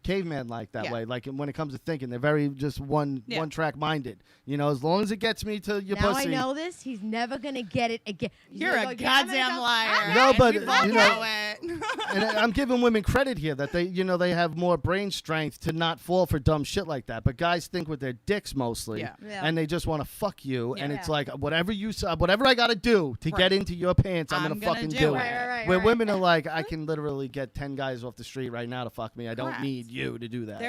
caveman like that Yeah. way. Like when it comes to thinking, they're very just one track minded. You know, as long as it gets me to your Now pussy. I know this. He's never gonna get it again. He's You're gonna a go, "Yeah, I'm gonna goddamn go- liar. No, but, We both you know know- it. And I'm giving women credit here that they have more brain strength to not fall for dumb shit like that. But guys think with their dicks mostly, Yeah. Yeah. and they just want to fuck you. And Yeah. it's like whatever I got to do to Right. get into your pants, I'm I'm gonna gonna fucking do do it. it. Right, Where right. women are like, I can literally get 10 guys off the street right now to fuck me. I don't Correct. need you to do that.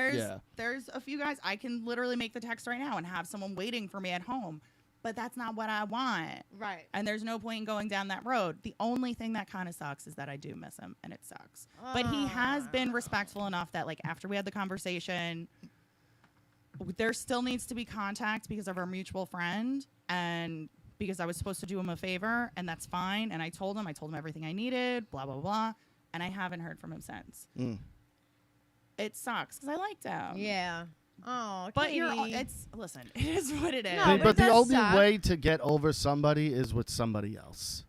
There's a few guys I can literally make the text right now and have someone waiting for me at home, but that's not what I want. Right. And there's no point in going down that road. The only thing that kind of sucks is that I do miss him, and it sucks. But he has been respectful enough that, like, after we had the conversation, there still needs to be contact because of our mutual friend and because I was supposed to do him a favor, and that's fine. And I told him everything I needed, blah, blah, blah. And I haven't heard from him since. It sucks because I liked him. Yeah. Oh, But Katie. listen, it is what it is. No, But, but it the does only suck. way to get over somebody is with somebody else.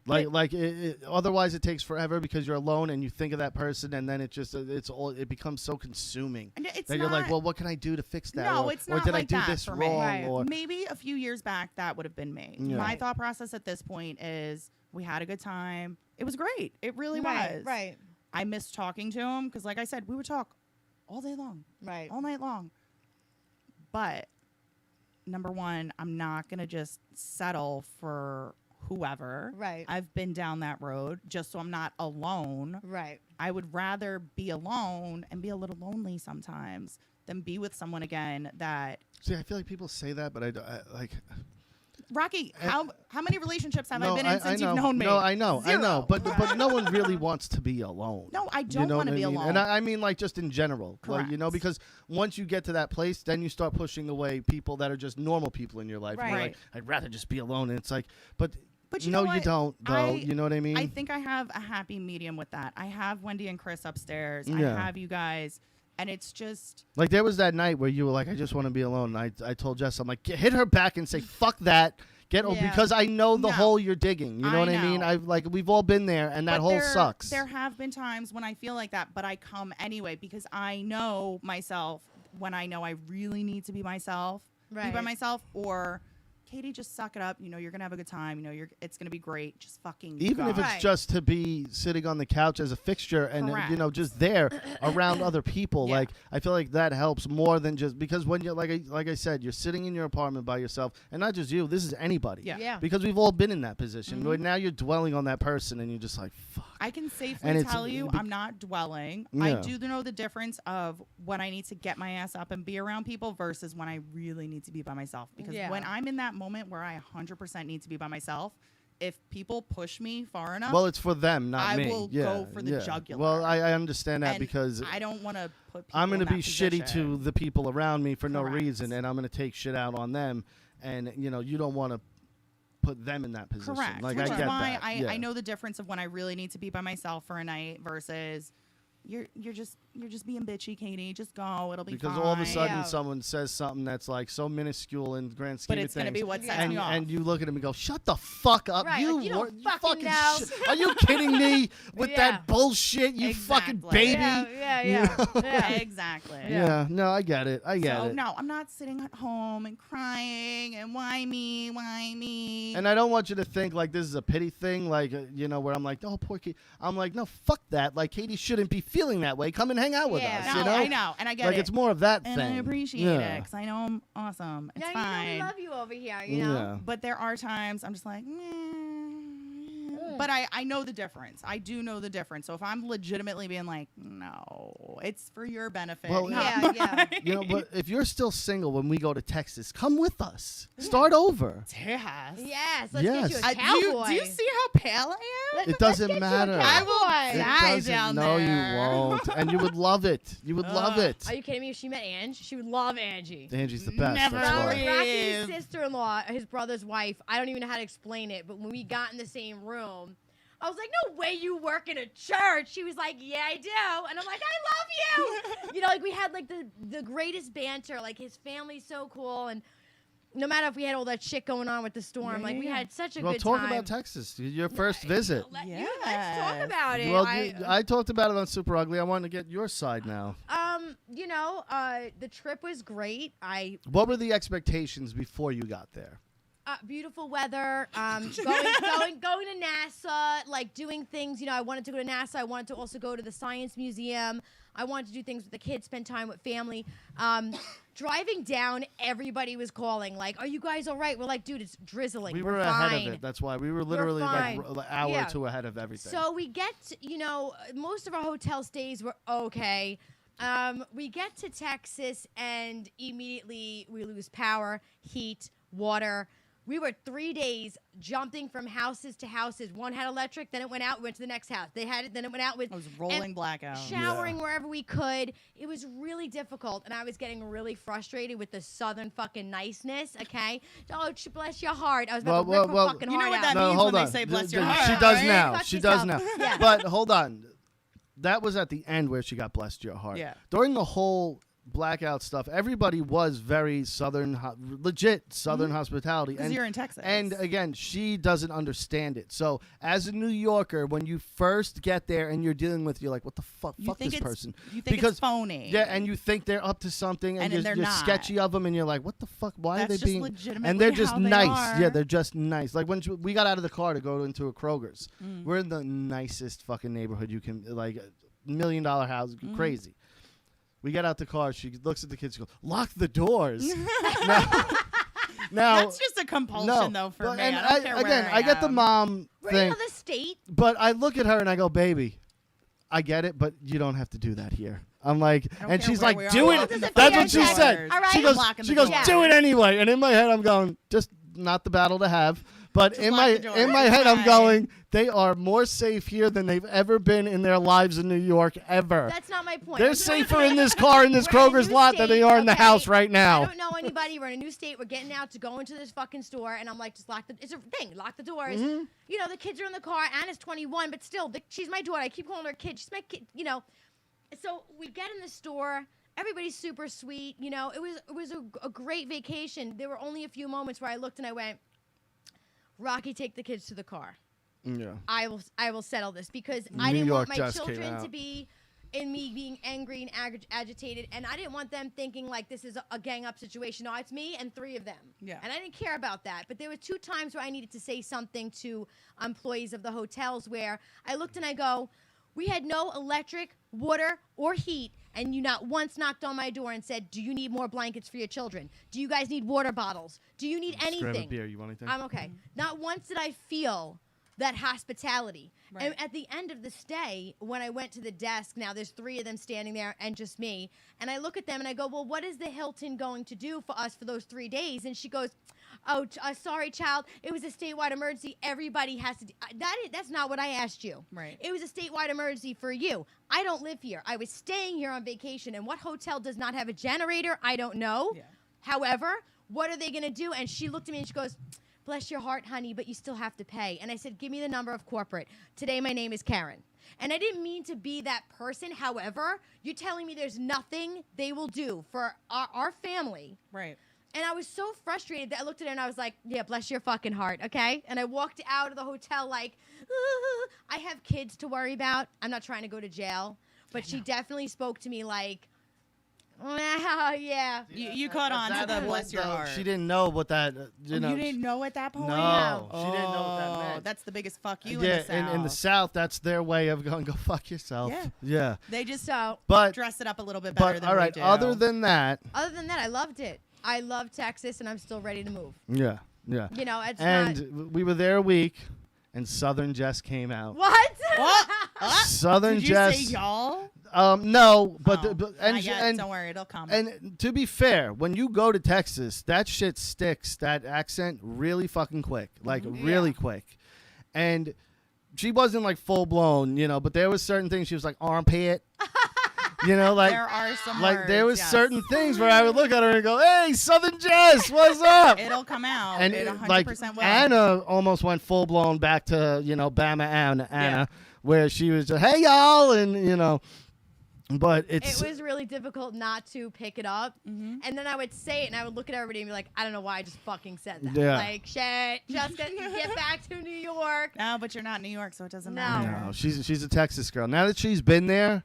Otherwise, it takes forever because you're alone and you think of that person, and then it becomes so consuming And it's that you're like, not- well, what can I do to fix that? No, or, it's or not did like I do that this for me. wrong? Right. Or Maybe a few years back that would have been me. Yeah. My Right. thought process at this point is we had a good time. It was great. It really Right. was. Right. I missed talking to him because, like I said, we would talk all day long, Right. all night long. But number one, I'm not going to just settle for whoever. Right. I've been down that road just so I'm not alone. Right. I would rather be alone and be a little lonely sometimes than be with someone again that see, I feel like people say that, but I like. Rocky, how many relationships have I No, been in since know. you've known me? No, I know, Zero. but no one really wants to be alone. No, I You don't know want to what be I mean? alone. And I mean, like, just in general. Like, Correct. because once you get to that place, then you start pushing away people that are just normal people in your life. And you're Right. like, I'd rather just be alone. And it's like, but you no, know you what? don't, though. You know what I mean? I think I have a happy medium with that. I have Wendy and Chris upstairs. I Yeah. have you guys. And it's just, like, there was that night where you were like, I just want to be alone. And I told Jess, I'm like, hit her back and say, fuck that. Yeah. Because I know the No. hole you're digging. You know I what I mean? know. We've all been there, and that but hole sucks. There have been times when I feel like that, but I come anyway because I know myself when I know I really need to be myself, be by Right. myself, or Katie, just suck it up. You know, you're going to have a good time. You know, it's going to be great. Just fucking Even go. if it's Right. just to be sitting on the couch as a fixture and Correct. just there around other people. Yeah. Like, I feel like that helps more than just because when you're like I said, you're sitting in your apartment by yourself, and not just you. This is anybody. Yeah. Yeah. Because we've all been in that position. Mhm. Where now you're dwelling on that person, and you're just like, fuck. I can And safely it's- tell you I'm not dwelling. Yeah. I do know the difference of when I need to get my ass up and be around people versus when I really need to be by myself. Because Yeah. when I'm in that moment where I 100% need to be by myself, if people push me far enough, Well, it's for them, not I me. will Yeah, go for the yeah. jugular. Well, I understand that and because I don't want to put people I'm going going to to be shitty to the people around me for no Correct. reason, and I'm going to take shit out on them. And you don't want to put them in that position. Correct. Like, Which I is get why that. I Yeah. know the difference of when I really need to be by myself for a night versus you're just being bitchy, Katie. Just go. It'll be Because fine. all of a sudden Yeah. someone says something that's like so minuscule in the grand scheme But of it's going to things. be what sets Yeah. me off. And you look at him and go, "Shut the fuck up! Right, like, you don't fucking know." Are you kidding me with Yeah. that bullshit? You fucking Exactly. baby!" Yeah. You Yeah. know? Yeah. Exactly. Yeah. No, I get it. I get So it. no, I'm not sitting at home and crying and why me, why me. And I don't want you to think like this is a pity thing, like where I'm like, "Oh, poor Katie." I'm like, "No, fuck that! Like, Katie shouldn't be feeling that way. Come and hang out with Yeah. us." no, you know? I know, and I get Like it. it's more of that and thing. I appreciate Yeah. it because I know I'm awesome. It's Yeah, fine. we love you over here, you know? Yeah. But there are times I'm just like, but I know the difference. I do know the difference. So if I'm legitimately being like, no, it's for your benefit. Well, not yeah. mine." But if you're still single when we go to Texas, come with us. Start over. Yes. Yes, let's Yes. get you a Do cowboy. you see how pale I am? It doesn't let's get you a matter. I will cowboy. die doesn't- down no, there. you won't. And you would love it. You would love it. Are you kidding me? If she met Ange, she would love Angie. Angie's the best. Never That's No, why. really. Rocky's sister-in-law, his brother's wife, I don't even know how to explain it, but when we got in the same room, I was like, no way you work in a church. She was like, yeah, I do. And I'm like, I love you. Like we had like the greatest banter. Like his family's so cool. And no matter if we had all that shit going on with the storm, like we had such a good talk time. about Texas. Your first visit. Let's talk about it. Well, I talked about it on Super Ugly. I wanted to get your side now. The trip was great. What were the expectations before you got there? Beautiful weather, going to NASA, like doing things. I wanted to go to NASA. I wanted to also go to the Science Museum. I wanted to do things with the kids, spend time with family. Driving down, everybody was calling, like, are you guys all right? We're like, dude, it's drizzling. We were ahead of it. That's why we were literally like an hour or two ahead of everything. So we get, most of our hotel stays were okay. We get to Texas, and immediately we lose power, heat, water. We were 3 days jumping from houses to houses. One had electric, then it went out, we went to the next house. They had it, then it went out with... It was rolling blackout. Showering wherever we could. It was really difficult, and I was getting really frustrated with the southern fucking niceness, okay? Oh, bless your heart. I was about to rip her fucking heart out. You know what that means when they say bless your heart, She does right? now. She does now. Yeah. But hold on. That was at the end where she got blessed your heart. Yeah. During the whole blackout stuff, everybody was very southern, legit southern hospitality. Because you're in Texas. And again, she doesn't understand it. So as a New Yorker, when you first get there and you're dealing with, you're like, what the fuck? Fuck this person. You think it's phony. Yeah, and you think they're up to something, and they're you're not. sketchy of them, and you're like, what the fuck? Why are they being? Legitimately And they're just how they nice. are. Yeah, they're just nice. Like when we got out of the car to go into a Kroger's, we're in the nicest fucking neighborhood you can, like $1 million house, crazy. We get out the car. She looks at the kids. She goes, "Lock the doors." now, that's just a compulsion, though, for me. And I don't care where I get the mom We're thing, in another state. but I look at her and I go, "Baby, I get it, but you don't have to do that here." I'm like, and she's like, "Do it." That's what she said. All right. She goes, "Do it anyway." And in my head, I'm going, "Just not the battle to have." But Just in lock my the door. head, I'm Fine. going, they are more safe here than they've ever been in their lives in New York ever. That's not my point. They're safer in this car in this We're in a Kroger's new lot than they are in the state, house okay? right now. I don't know anybody. We're in a new state. We're getting out to go into this fucking store, and I'm like, just lock the. It's a thing. Lock the doors. The kids are in the car. Anna's 21, but still, she's my daughter. I keep calling her kid. She's my kid. So we get in the store. Everybody's super sweet. It was a great vacation. There were only a few moments where I looked and I went, Rocky, take the kids to the car. Yeah. I will settle this because New I didn't York want my just came children out. to be in me being angry and agitated, and I didn't want them thinking like this is a gang up situation. No, it's me and 3 of them. Yeah. And I didn't care about that. But there were 2 times where I needed to say something to employees of the hotels where I looked and I go, we had no electric, water, or heat, and you not once knocked on my door and said, do you need more blankets for your children? Do you guys need water bottles? Do you need Just grab a anything? beer. You want anything? I'm okay. Not once did I feel that hospitality. Right. And at the end of the stay, when I went to the desk, now there's 3 of them standing there and just me, and I look at them and I go, well, what is the Hilton going to do for us for those 3 days? And she goes, oh, sorry, child. It was a statewide emergency. Everybody has to do. That's not what I asked you. Right. It was a statewide emergency for you. I don't live here. I was staying here on vacation, and what hotel does not have a generator? I don't know. Yeah. However, what are they going to do? And she looked at me and she goes, bless your heart, honey, but you still have to pay. And I said, give me the number of corporate. Today, my name is Karen. And I didn't mean to be that person. However, you're telling me there's nothing they will do for our family. Right. And I was so frustrated that I looked at her and I was like, yeah, bless your fucking heart, okay? And I walked out of the hotel like, I have kids to worry about. I'm not trying to go to jail. But she definitely spoke to me like, well, yeah. You caught on to the bless your heart. She didn't know what that, You didn't know at that point? No, Oh, she didn't know what that meant. That's the biggest fuck you Yeah, in the South. in the South, that's their way of going, go fuck yourself. Yeah. They just But dress it up a little bit better But than all right, we do. other than that, I loved it. I love Texas, and I'm still ready to move. yeah. It's And not. we were there a week, and Southern Jess came out. What? What? Southern Did you Jess. say y'all? No, but, Oh, and not yet. Don't worry, it'll come. And to be fair, when you go to Texas, that shit sticks, that accent, really fucking quick. Like, really quick. And she wasn't, like, full-blown, but there was certain things. She was like, armpit. Like... There are some Like, words, there was yes. certain things where I would look at her and go, hey, Southern Jess, what's up? It'll come out. And it 100% like, will. Anna almost went full-blown back to, Bama Anna, where she was just, hey, y'all, and, But It was really difficult not to pick it up. And then I would say it, and I would look at everybody and be like, I don't know why I just fucking said that. Yeah. Like, shit, just get back to New York. No, but you're not in New York, so it doesn't No. matter. no, she's a Texas girl. Now that she's been there,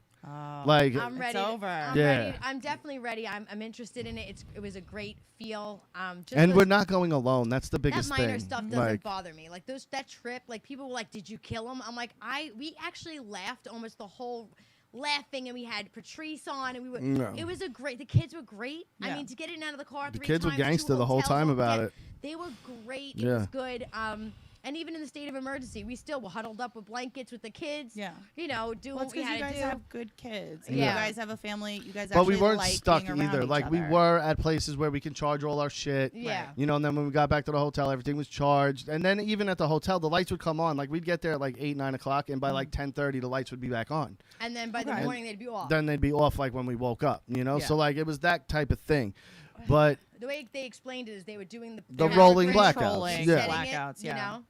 like I'm ready. over. I'm Yeah. ready. I'm definitely ready. I'm interested in it. It was a great feel. Just and those- we're not going alone. That's the biggest that minor thing. stuff doesn't Like, bother me. Like that trip, like people were like, "Did you kill him?" I'm like, we actually laughed almost the whole laughing, and we had Patrice on, and we were. No. It was the kids were great. I Yeah. mean, to get in and out of the car, The 3 kids were times, 2 gangster the whole hotels, time all about together. it. They were great. It Yeah. was good. And even in the state of emergency, we still were huddled up with blankets with the kids. Yeah. You know, do Well, what we because you had to guys do. have good kids. Yeah. You guys have a family. You guys but actually we weren't like stuck being around either. each Like we other. were at places where we can charge all our shit. Yeah. You know, and then when we got back to the hotel, everything was charged. And then even at the hotel, the lights would come on. Like we'd get there at like 8, 9 o'clock, and by like 10:30, the lights would be back on. And then by the Okay. morning, they'd be off. Then they'd be off like when we woke up. You know, Yeah. so like it was that type of thing. But The way they explained it is they were doing the The they were rolling controlling, blackouts, setting yeah. it, Blackouts, you yeah. know?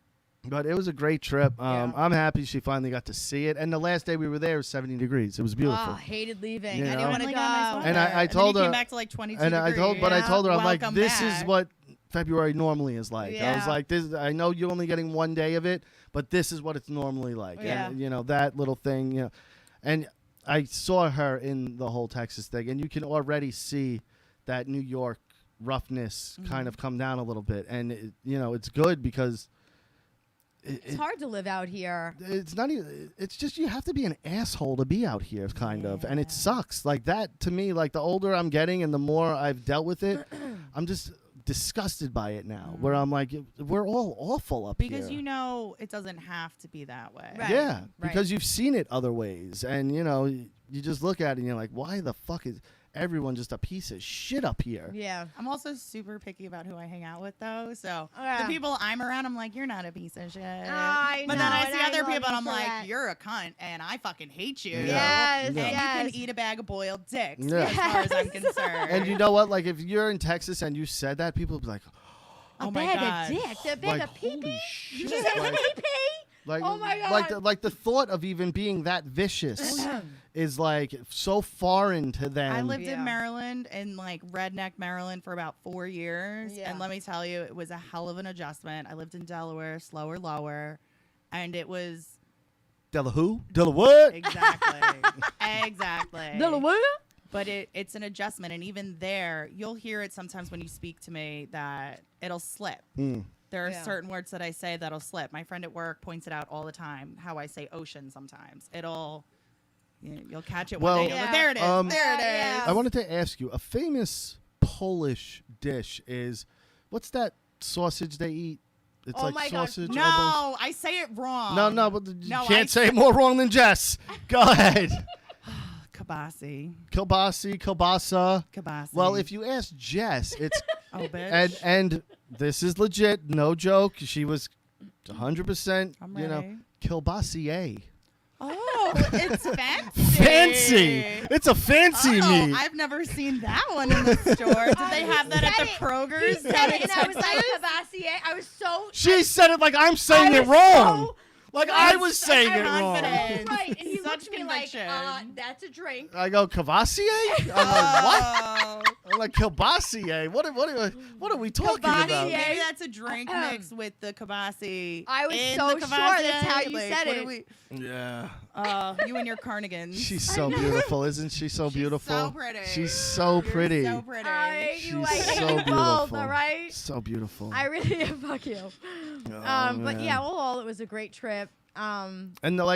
it was a great trip. Yeah. I'm happy she finally got to see it. And the last day we were there was 70 degrees. It was beautiful. Oh, hated leaving. You I know? didn't want to Like, go. oh, my sweater. And I then told you her- came back to like 22 And I told, but I degrees. told her, I'm like, Welcome this back. is what February normally is like. I was Yeah. like, this. I know you're only getting one day of it, but this is what it's normally like. Yeah. And you know that little thing. You know, and I saw her in the whole Texas thing, and you can already see that New York roughness kind of come down a little bit, and you know it's good because It's hard to live out here. it's not even. It's just you have to be an asshole to be out here, kind of, and it Yeah. sucks. Like that to me. Like the older I'm getting, and the more I've dealt with it, I'm just disgusted by it now. Where I'm like, we're all awful up because here. you know it doesn't have to be that way. Right. Yeah, right. because you've seen it other ways, and you know, you just look at it and you're like, why the fuck is everyone just a piece of shit up here? Yeah. I'm also super picky about who I hang out with, though. So Yeah. the people I'm around, I'm like, you're not a piece of shit. I but know, then I and see I other love people, you and I'm for like, that. you're a cunt, and I fucking hate you. Yeah. Yes, And Yeah. you yes. can eat a bag of boiled dicks, Yeah. as far as I'm Yes. concerned. And you know what? Like if you're in Texas and you said that, people would be like, Oh a my bag God. of dicks, a bag like of pee holy pee. shit! You say like, pee pee? like, Oh my like God. like the thought of even being that vicious is like so foreign to them. I lived Yeah. in Maryland, in like redneck Maryland, for about 4 years. Yeah. And let me tell you, it was a hell of an adjustment. I lived in Delaware, slower, lower. And it was Della who? Della what? exactly. Exactly. Delaware? But it's an adjustment. And even there, you'll hear it sometimes when you speak to me that it'll slip. Mm. There are Yeah. certain words that I say that'll slip. My friend at work points it out all the time, how I say ocean sometimes. You'll catch it Well, one day. Yeah. There it is. There it is. Yeah. I wanted to ask you, a famous Polish dish is, what's that sausage they eat? It's Oh like my God. sausage. No, almost. I say it wrong. No, but you No, can't I say it more wrong than Jess. Go ahead. Kabasi. Kielbasa. Kabasi. Well, if you ask Jess, it's Oh, bitch. and this is legit, no joke. She was 100%, I'm you know, ready. kielbasier. Oh, it's fancy. Fancy. It's a fancy Oh, meat. I've never seen that one in the store. Did they have that at the He Kroger's? said it, and I was like, Cavassier. I was so. She said it like I'm saying I it was wrong. so- Like I I was was so saying it confident. wrong. Right, and he Such looked at me like, conviction. that's a drink. I go Cavassier? I'm like, what? Oh. I'm like Kielbasier. What are we talking about? Kielbasier. Maybe that's a drink mixed with the kabasi. I was in so the sure kabasi. that's how you Like, said what it. are we- Yeah. You and your carnigans. She's so beautiful, isn't she? So She's beautiful. so pretty. She's so You're pretty. So pretty. She's You like so both, beautiful. all right? So beautiful. I really fuck you. Oh, But man. yeah, all it was a great trip. And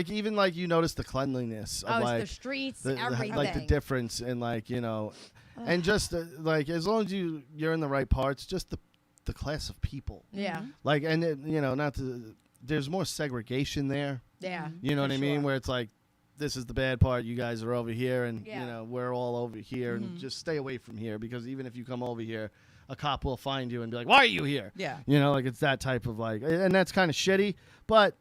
even you notice the cleanliness of It's like the streets, the, everything. like the difference in like and just like as long as you're in the right parts, just the class of people. Yeah, Like and not to there's more segregation there. yeah. You know for what I mean? sure. Where it's like this is the bad part. You guys are over here, and Yeah. we're all over here, and just stay away from here because even if you come over here, a cop will find you and be like, "Why are you here?" Yeah. Like it's that type of like, and that's kind of shitty. But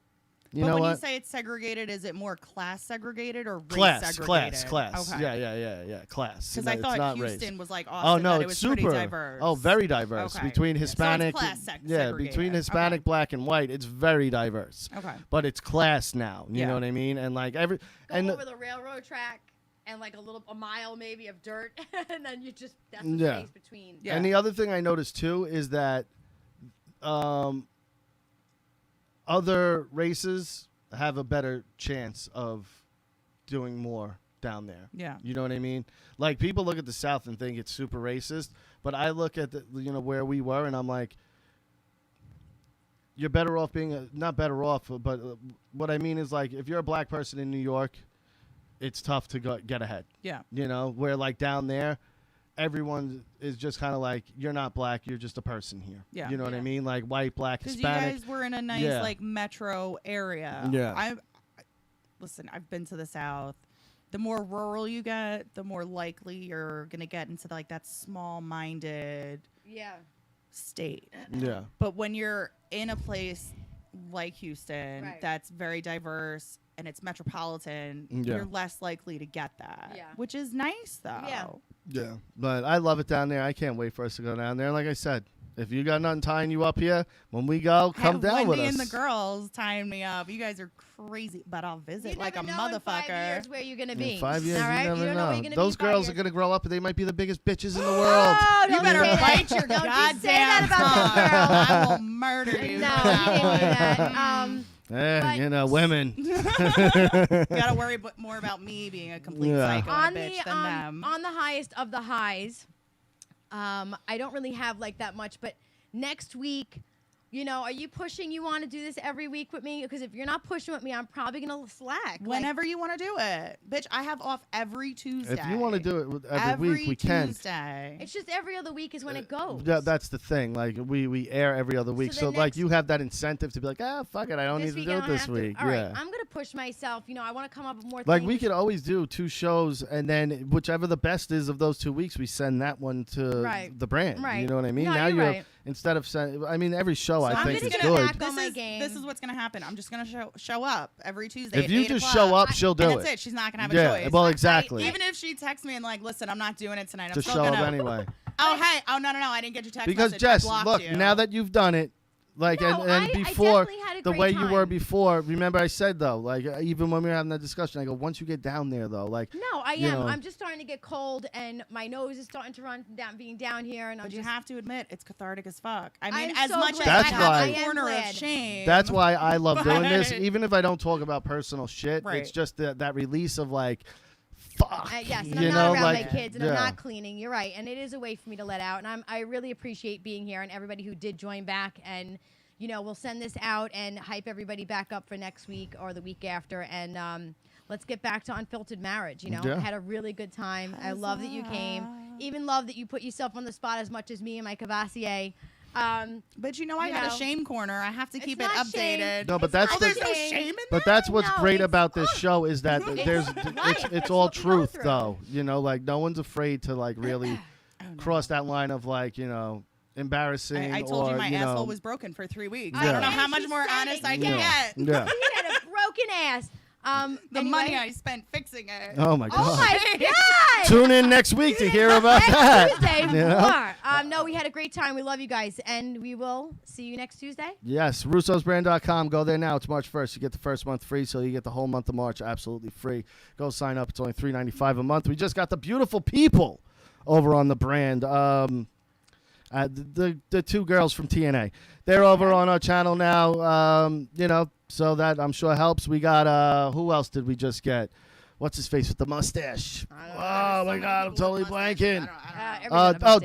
you but know when what? you say it's segregated, is it more class segregated or race class, segregated? class. Okay. Yeah, class. Because No, I it's thought not Houston race. was like Oh Austin, no, that it it's was super pretty diverse. Oh, very diverse Okay. between So it's Hispanic. class between segregated. Hispanic, Okay. black, and white, it's very diverse. Okay. But it's class now. You Yeah. know what I mean? And like Go and over the railroad track. and like a mile maybe of dirt, and then that's the Yeah. space between. Yeah. And the other thing I noticed too is that other races have a better chance of doing more down there. Yeah. You know what I mean? Like, people look at the South and think it's super racist, but I look at where we were, and I'm like, you're better off being not better off, but what I mean is, like, if you're a black person in New York, it's tough to get ahead. Yeah. You know, where like down there, everyone is just kind of like, you're not black, you're just a person here. Yeah. You know what I mean? Like white, black, Because you Hispanic. guys were in a nice Yeah. like metro area. Yeah. Listen, I've been to the South. The more rural you get, the more likely you're gonna get into like that small-minded Yeah. state. Yeah. But when you're in a place like Houston Right. that's very diverse and it's metropolitan, Yeah. you're less likely to get that. Yeah. Which is nice though. Yeah. Yeah. But I love it down there. I can't wait for us to go down there. Like I said, if you got nothing tying you up here, when we go, come down with Wendy us. and the girls tying me up. You guys are crazy, but I'll visit You like a never know in 5 motherfucker. years where you're gonna be. In 5 years, All right? you never don't know. Where you're know. gonna Those be in 5 girls are years. going to grow up and they might be the biggest bitches in the world. Oh, You don't better say that. bite your Don't goddamn you say that about tongue. this girl. I will murder you. No, for you didn't do that. But- You know, women. Gotta worry more about me being a complete Yeah. psycho and a bitch than them. On the highest of the highs, I don't really have like that much, but next week, you know, are you pushing? You want to do this every week with me? Because if you're not pushing with me, I'm probably gonna slack. Whenever you want to do it, bitch. I have off every Tuesday. If you want to do it every week, we can. Tuesday. It's just every other week is when it goes. That's the thing. Like, we air every other week. So So, the like, next- you have that incentive to be like, fuck it. I don't This need week to do I it don't this have to. week. All right, Yeah. I'm gonna push myself. You know, I want to come up with more Like, things. we could always do 2 shows, and then whichever the best is of those 2 weeks, we send that one to Right. the brand. Right. You know what I mean? No, now you're right. instead of I mean, every show I I'm think just is gonna good. back on my game. This is what's gonna happen. I'm just gonna show up every Tuesday. If at you 8 just o'clock. show up, she'll do and it. that's it. She's not gonna have a Yeah, choice. well, exactly. Even if she texts me and like, listen, I'm not doing it tonight. I'm Just still show gonna. up anyway. Oh hey, oh no, I didn't get your text Because message. Jess, I blocked look, you. now that you've done it, like, No, and I before definitely had a the great way you were time. before, remember I said though, like, even when we were having that discussion, I go, once you get down there though, like, No, I you am. know. I'm just starting to get cold, and my nose is starting to run down, being down here, and I'm But you just. have to admit, it's cathartic as fuck. I mean, I'm as so much glad. as That's I have why- a corner of I am glad. shame. that's why I love doing this. But- Even if I don't talk about personal shit, Right. it's just that release of like, fuck. Yes, and you I'm know, not around like, my kids, and yeah. I'm not cleaning. You're right, and it is a way for me to let out, and I really appreciate being here and everybody who did join back, and you know, we'll send this out and hype everybody back up for next week or the week after, and let's get back to Unfiltered Marriage. You know, Yeah. I had a really good time. I love that you came. Even love that you put yourself on the spot as much as me and my Cavassier. But you know, I You got know, a shame corner. I have to it's keep it not shame. updated. No, but It's that's not Oh, there's no shame. shame in But that? that's what's No, great it's- about this show is that there's Right, it's it's all what we go truth through. though. You know, like no one's afraid to like really Oh, no. cross that line of like, you know, embarrassing. I told or, you my know, asshole was broken for 3 weeks. Yeah. I don't know how And much she more said honest it, I can yeah. get. Yeah. He had a broken ass. The Anyway. money I spent fixing it. Oh my Oh god. my God! Tune in next week to hear about Next that. Tuesday, You know? more. No, we had a great time. We love you guys, and we will see you next Tuesday. Yes, russosbrand.com. Go there now. It's March 1st. You get the first month free, so you get the whole month of March absolutely free. Go sign up. It's only $3.95 a month. We just got the beautiful people over on the brand. The 2 girls from TNA. They're over on our channel now, you know, so that I'm sure helps. We got, who else did we just get? What's his face with the mustache? Oh, my God, I'm totally blanking.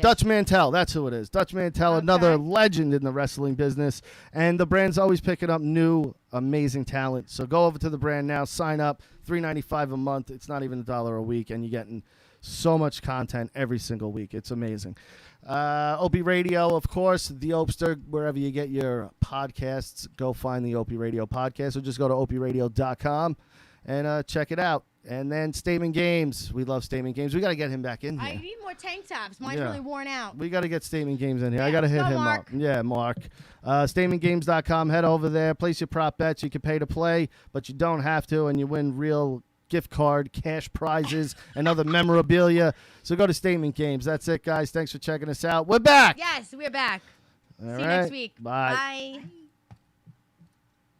Dutch Mantel. That's who it is. Dutch Mantel, another legend in the wrestling business. And the brand's always picking up new, amazing talent. So go over to the brand now. Sign up. $3.95 a month. It's not even $1 a week. And you're getting so much content every single week. It's amazing. Opie Radio, of course, the Opster, wherever you get your podcasts, go find the Opie Radio podcast, or just go to opieradio.com and check it out. And then Statement Games. We love Statement Games. We got to get him back in I here. need more tank tops. Mine's Yeah. really worn out. We got to get Statement Games in here. I Yeah, got to hit go, him Mark. up. Yeah, Mark. StatementGames.com. Head over there. Place your prop bets. You can pay to play, but you don't have to, and you win real gift card, cash prizes, and other memorabilia. So go to Statement Games. That's it, guys. Thanks for checking us out. We're back. Yes, we're back. All See you right. next week. Bye. Bye.